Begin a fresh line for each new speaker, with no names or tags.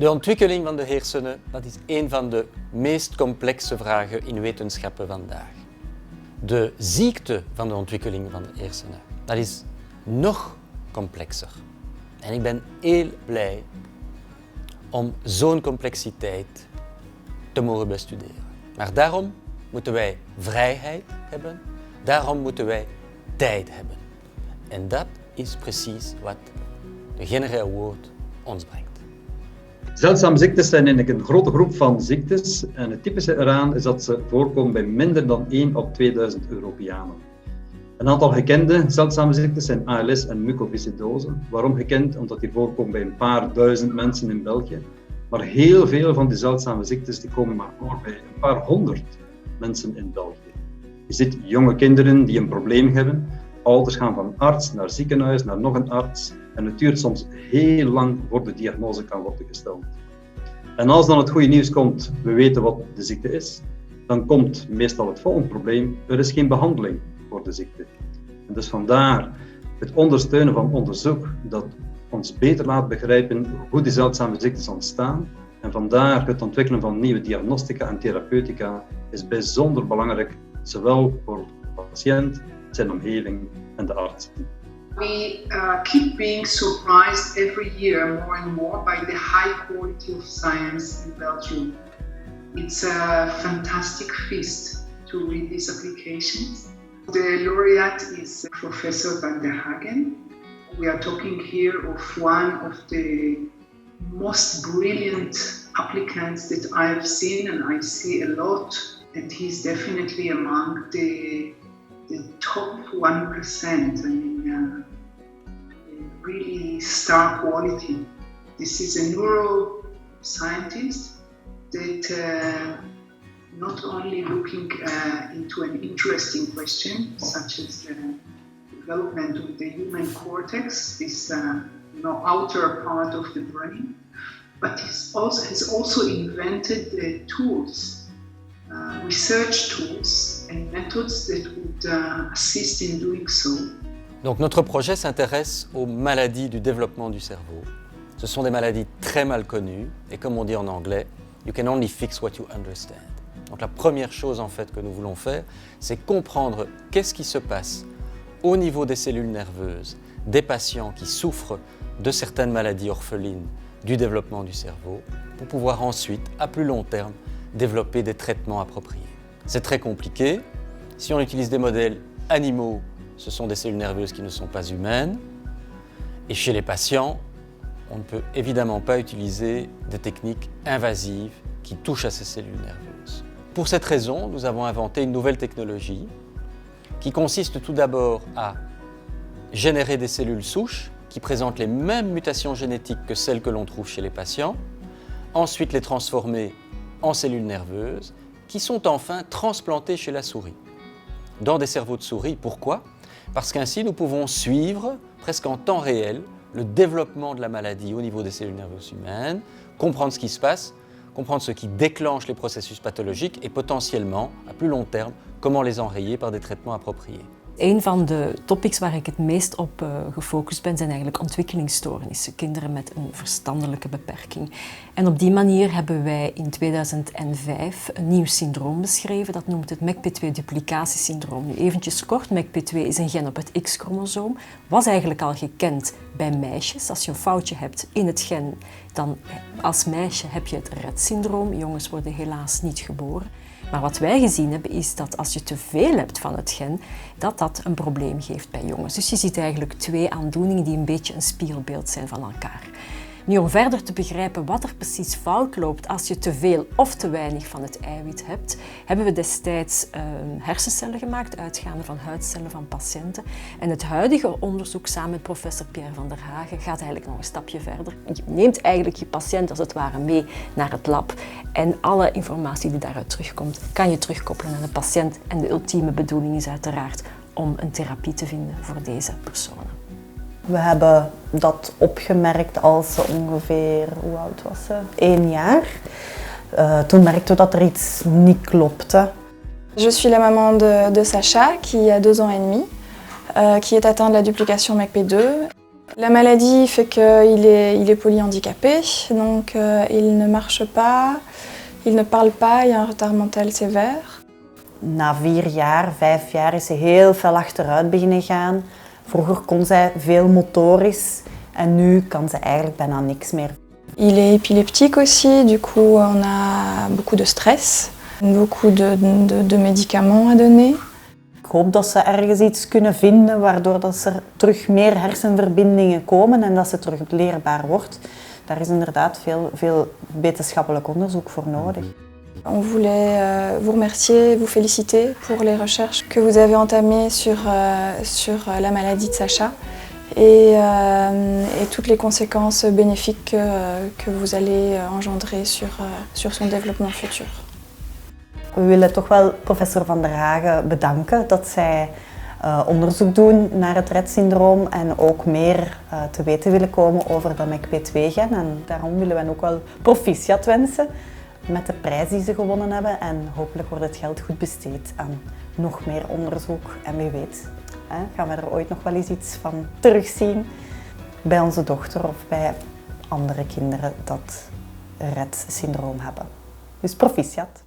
De ontwikkeling van de hersenen, dat is een van de meest complexe vragen in wetenschappen vandaag. De ziekte van de ontwikkeling van de hersenen, dat is nog complexer. En ik ben heel blij om zo'n complexiteit te mogen bestuderen. Maar daarom moeten wij vrijheid hebben, daarom moeten wij tijd hebben. En dat is precies wat de Generair Award ons brengt.
Zeldzame ziektes zijn eigenlijk een grote groep van ziektes en het typische eraan is dat ze voorkomen bij minder dan 1 op 2000 Europeanen. Een aantal gekende zeldzame ziektes zijn ALS en mucoviscidose. Waarom gekend? Omdat die voorkomen bij een paar duizend mensen in België. Maar heel veel van die zeldzame ziektes die komen maar voor bij een paar honderd mensen in België. Je ziet jonge kinderen die een probleem hebben. Ouders gaan van arts naar ziekenhuis, naar nog een arts. En het duurt soms heel lang voor de diagnose kan worden gesteld. En als dan het goede nieuws komt, we weten wat de ziekte is, dan komt meestal het volgende probleem, er is geen behandeling voor de ziekte. En dus vandaar het ondersteunen van onderzoek dat ons beter laat begrijpen hoe die zeldzame ziektes ontstaan. En vandaar het ontwikkelen van nieuwe diagnostica en therapeutica is bijzonder belangrijk, zowel voor de patiënt, zijn omgeving en de arts.
We keep being surprised every year more and more by the high quality of science in Belgium. It's a fantastic feast to read these applications. The laureate is Professor Van der Hagen. We are talking here of one of the most brilliant applicants that I've seen, and I see a lot, and he's definitely among the top 1%. I mean, really star quality. This is a neuroscientist that not only looking into an interesting question, such as the development of the human cortex, this outer part of the brain, but has also invented the tools, research tools and methods that would assist in doing so.
Donc notre projet s'intéresse aux maladies du développement du cerveau. Ce sont des maladies très mal connues et comme on dit en anglais, you can only fix what you understand. Donc la première chose en fait que nous voulons faire, c'est comprendre qu'est-ce qui se passe au niveau des cellules nerveuses des patients qui souffrent de certaines maladies orphelines du développement du cerveau pour pouvoir ensuite, à plus long terme, développer des traitements appropriés. C'est très compliqué. Si on utilise des modèles animaux, ce sont des cellules nerveuses qui ne sont pas humaines. Et chez les patients, on ne peut évidemment pas utiliser des techniques invasives qui touchent à ces cellules nerveuses. Pour cette raison, nous avons inventé une nouvelle technologie qui consiste tout d'abord à générer des cellules souches qui présentent les mêmes mutations génétiques que celles que l'on trouve chez les patients, ensuite les transformer en cellules nerveuses qui sont enfin transplantées chez la souris, dans des cerveaux de souris. Pourquoi ? Parce qu'ainsi nous pouvons suivre presque en temps réel le développement de la maladie au niveau des cellules nerveuses humaines, comprendre ce qui se passe, comprendre ce qui déclenche les processus pathologiques et potentiellement, à plus long terme, comment les enrayer par des traitements appropriés.
Een van de topics waar ik het meest op gefocust ben, zijn eigenlijk ontwikkelingsstoornissen. Kinderen met een verstandelijke beperking. En op die manier hebben wij in 2005 een nieuw syndroom beschreven. Dat noemt het MECP2-duplicatiesyndroom. Nu eventjes kort, MECP2 is een gen op het X-chromosoom. Was eigenlijk al gekend bij meisjes. Als je een foutje hebt in het gen, dan als meisje heb je het Rett-syndroom. Jongens worden helaas niet geboren. Maar wat wij gezien hebben is dat als je te veel hebt van het gen, dat een probleem geeft bij jongens. Dus je ziet eigenlijk twee aandoeningen die een beetje een spiegelbeeld zijn van elkaar. Nu, om verder te begrijpen wat er precies fout loopt als je te veel of te weinig van het eiwit hebt, hebben we destijds hersencellen gemaakt, uitgaande van huidcellen van patiënten. En het huidige onderzoek samen met professor Pierre Van der Hagen gaat eigenlijk nog een stapje verder. Je neemt eigenlijk je patiënt als het ware mee naar het lab en alle informatie die daaruit terugkomt, kan je terugkoppelen aan de patiënt. En de ultieme bedoeling is uiteraard om een therapie te vinden voor deze personen.
We hebben dat opgemerkt als ze ongeveer, hoe oud was ze? 1 jaar. Toen merkten we dat er iets niet klopte.
Je suis la maman de Sacha, qui a 2 ans et demi, qui est atteint de la duplication MECP2. La maladie fait qu'il est polyhandicapé, donc il ne marche pas, il ne parle pas, il y a un retard mental sévère.
Na 4 jaar, 5 jaar is ze heel veel achteruit beginnen gaan. Vroeger kon zij veel motorisch en nu kan ze eigenlijk bijna niks meer.
Il est épileptique aussi, du coup on a beaucoup de stress, beaucoup de médicaments à donner.
Ik hoop dat ze ergens iets kunnen vinden waardoor dat er terug meer hersenverbindingen komen en dat ze terug leerbaar wordt. Daar is inderdaad veel wetenschappelijk onderzoek voor nodig.
On voulait vous remercier, vous féliciter pour les recherches que vous avez entamées sur la maladie de Sacha et toutes les conséquences bénéfiques que vous allez engendrer sur son développement futur.
We willen toch wel professor Van der Hagen bedanken dat zij onderzoek doen naar het Rett-syndroom en ook meer te weten willen komen over de MECP2-gen. En daarom willen we ook wel proficiat wensen met de prijs die ze gewonnen hebben. En hopelijk wordt het geld goed besteed aan nog meer onderzoek. En wie weet, gaan we er ooit nog wel eens iets van terugzien bij onze dochter of bij andere kinderen dat Rett-syndroom hebben. Dus proficiat.